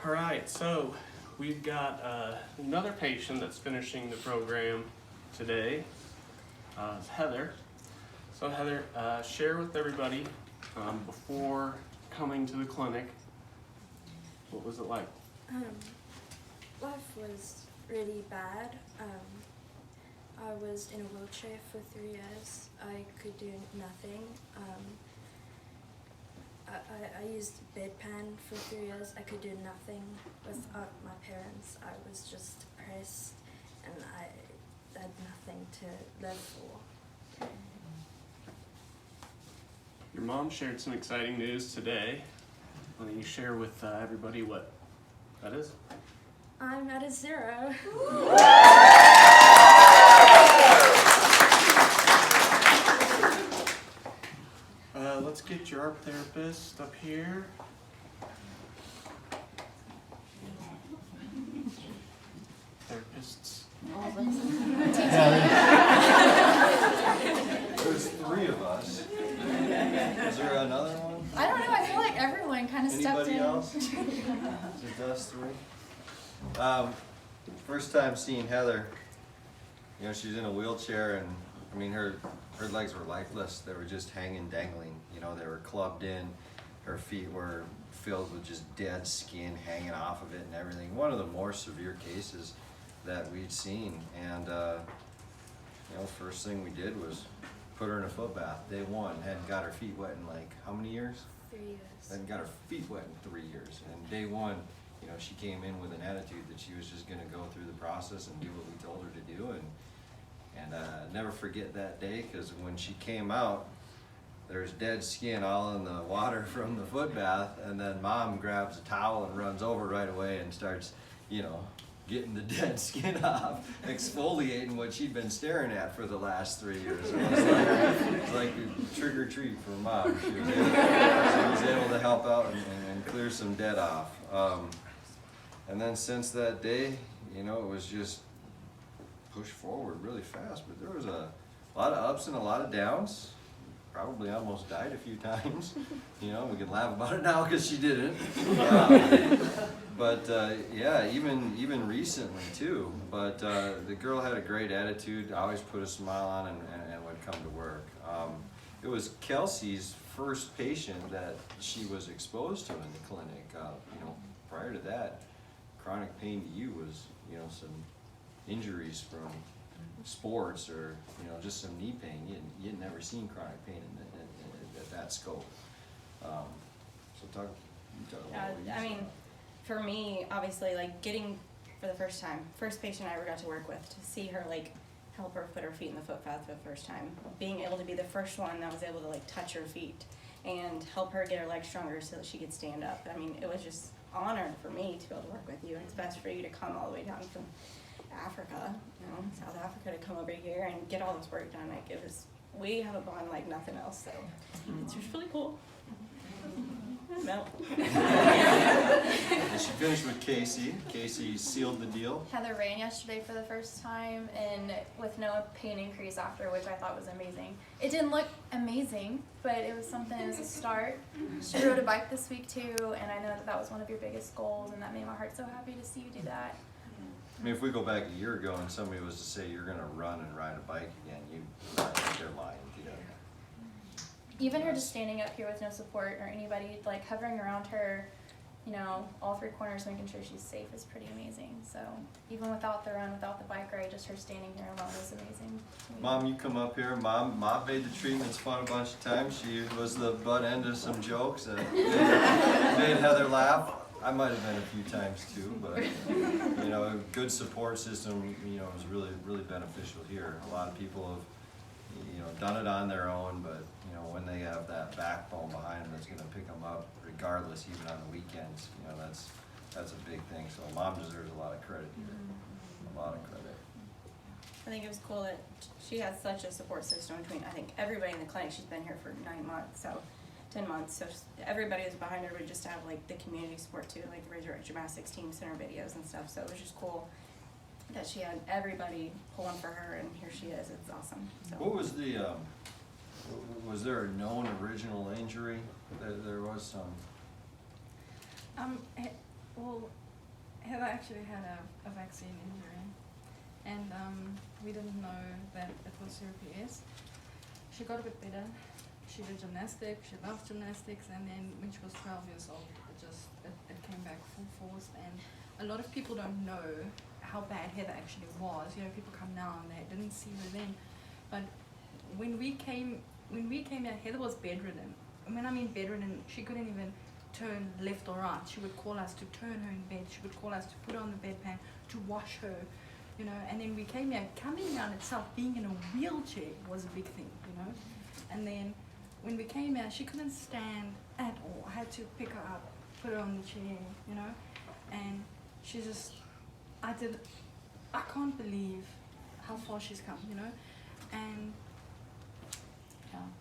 All right, so we've got another patient that's finishing the program today. It's Heather. So Heather, share with everybody before coming to the clinic, what was it like? Life was really bad. I was in a wheelchair for 3 years. I could do nothing. I used bedpan for 3 years. I could do nothing without my parents. I was just depressed and I had nothing to live for. Your mom shared some exciting news today. Why don't you share with everybody what that is? I'm at a 0. Let's get your art therapist up here. Therapists. There's 3 of us. Is there another one? I don't know, I feel like everyone kind of stepped in. Anybody else? Just us 3? First time seeing Heather, you know, she's in a wheelchair and I mean her legs were lifeless. They were just hanging, dangling. You know, they were clubbed in. Her feet were filled with just dead skin hanging off of it and everything. One of the more severe cases that we'd seen. And you know, first thing we did was put her in a foot bath. Day 1, hadn't got her feet wet in like how many years? 3 years. Hadn't got her feet wet in 3 years. And day 1, you know, she came in with an attitude that she was just going to go through the process and do what we told her to do. And never forget that day, because when she came out, there's dead skin all in the water from the foot bath, and then Mom grabs a towel and runs over right away and starts, you know, getting the dead skin off, exfoliating what she'd been staring at for the last 3 years. It was like trick or treat for Mom. She was able to help out and clear some dead off. And then since that day, you know, it was just push forward really fast, but there was a lot of ups and a lot of downs. Probably almost died a few times. You know, we can laugh about it now because she didn't. Yeah, even recently too. But the girl had a great attitude, always put a smile on and would come to work. It was Kelsey's first patient that she was exposed to in the clinic. You know, prior to that, chronic pain to you was, you know, some injuries from sports or, you know, just some knee pain. You had never seen chronic pain at that scope. So talk about what you I mean, saw. for me, obviously, like getting for the first time, first patient I ever got to work with, to see her like help her put her feet in the foot bath for the first time, being able to be the first one that was able to like touch her feet and help her get her legs stronger so that she could stand up. I mean, it was just honor for me to be able to work with you, and it's best for you to come all the way down from Africa, you know, South Africa, to come over here and get all this work done. Like, it was, we have a bond like nothing else, so it's just really cool. No. And she finished with Casey. Casey sealed the deal. Heather ran yesterday for the first time and with no pain increase after, which I thought was amazing. It didn't look amazing, but it was something, it was a start. She rode a bike this week too, and I know that that was one of your biggest goals, and that made my heart so happy to see you do that. I mean, if we go back a year ago and somebody was to say you're going to run and ride a bike again, they're lying to you. Even her just standing up here with no support or anybody like hovering around her, you know, all 3 corners, making sure she's safe is pretty amazing. So even without the run, without the bike ride, just her standing here alone is amazing. Mom, you come up here. Mom made the treatments fun a bunch of times. She was the butt end of some jokes that made Heather laugh. I might have been a few times too, but you know, a good support system, you know, is really beneficial here. A lot of people have, you know, done it on their own, but you know, when they have that backbone behind them that's going to pick them up, regardless, even on the weekends, you know, that's a big thing. So Mom deserves a lot of credit here, a lot of credit. I think it was cool that she has such a support system between, I think, everybody in the clinic. She's been here for 9 months, so 10 months, so everybody was behind her, but just to have like the community support too, like the Resurrect Gymnastics team sent her videos and stuff, so it was just cool that she had everybody pulling for her, and here she is. It's awesome. So. What was the, was there a known original injury? There was some. Well, Well, Heather actually had a vaccine injury, and we didn't know that it was CRPS. She got a bit better. She did gymnastics, she loved gymnastics, and then when she was 12 years old, it came back full force. And a lot of people don't know how bad Heather actually was. You know, people come now and they didn't see her then. But when we came here, Heather was bedridden. And when I mean bedridden, she couldn't even turn left or right. She would call us to turn her in bed. She would call us to put her on the bedpan, to wash her, you know. And then we came here. Coming down itself, being in a wheelchair was a big thing, you know. And then when we came here, she couldn't stand at all. I had to pick her up, put her on the chair, you know. And she just, I can't believe how far she's come, you know. And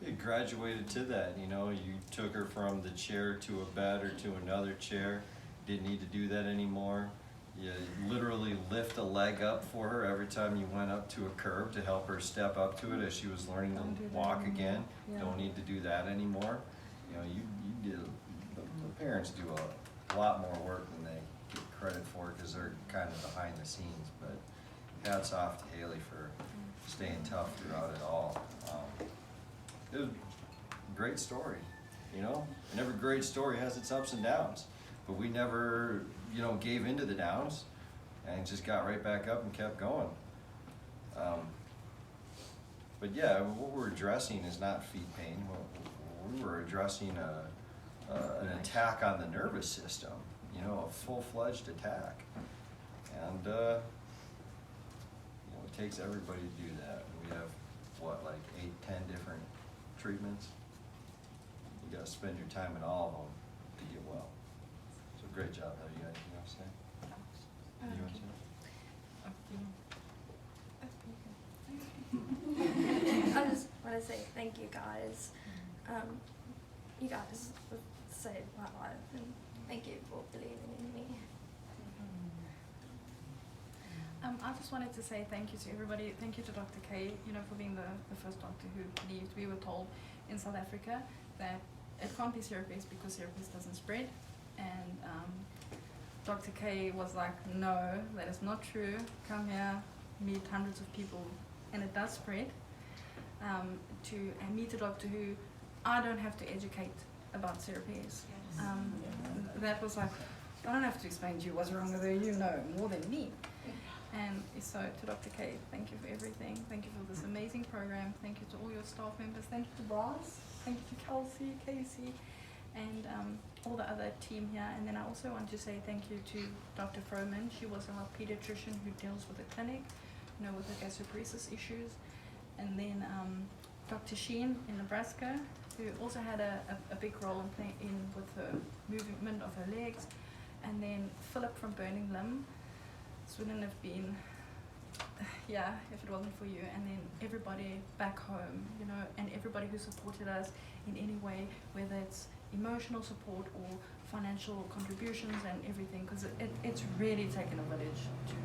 It graduated to that, you know, you took her from the chair to a bed or to another chair, didn't need to do that anymore. You literally lift a leg up for her every time you went up to a curb to help her step up to it as she was learning to walk again. Yeah. Don't need to do that anymore. You know, you did, the parents do a lot more work than they get credit for because they're kind of behind the scenes, but hats off to Haley for staying tough throughout it all. It was a great story, you know, and every great story has its ups and downs, but we never, you know, gave into the downs and just got right back up and kept going. But yeah, what we're addressing is not feet pain. We were addressing an attack on the nervous system, you know, a full-fledged attack. And, you know, it takes everybody to do that. We have, what, like 8, 10 different treatments? You gotta spend your time in all of them to get well. So great job. Have you got anything else to say? You want to? I just want to say thank you guys. You guys have saved my life, and thank you for believing in me. I just wanted to say thank you to everybody. Thank you to Dr. K, you know, for being the first doctor who believed. We were told in South Africa that it can't be CRPS because CRPS doesn't spread. And Dr. K was like, no, that is not true. Come here, meet hundreds of people, and it does spread. And meet a doctor who I don't have to educate about CRPS. That was like, I don't have to explain to you what's wrong with her, you know more than me. And so to Dr. K, thank you for everything. Thank you for this amazing program. Thank you to all your staff members. Thank you to Bras. Thank you to Kelsey, Casey, and all the other team here. And then I also want to say thank you to Dr. Froman. She was our pediatrician who deals with the clinic, you know, with the gastroparesis issues. And then Dr. Sheen in Nebraska, who also had a big role in with the movement of her legs. And then Philip from Burning Limb. This wouldn't have been, yeah, if it wasn't for you. And then everybody back home, you know, and everybody who supported us in any way, whether it's emotional support or financial contributions and everything, because it's really taken a village to.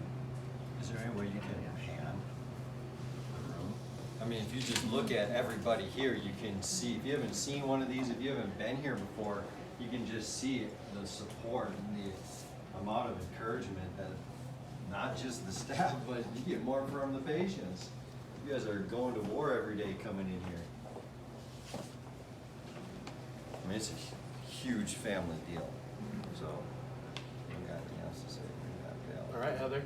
Is there any way you can pan the room? I mean, if you just look at everybody here, you can see, if you haven't seen one of these, if you haven't been here before, you can just see the support and the amount of encouragement that not just the staff, but you get more from the patients. You guys are going to war every day coming in here. I mean, it's a huge family deal. So, if you got anything else to say? All right, Heather.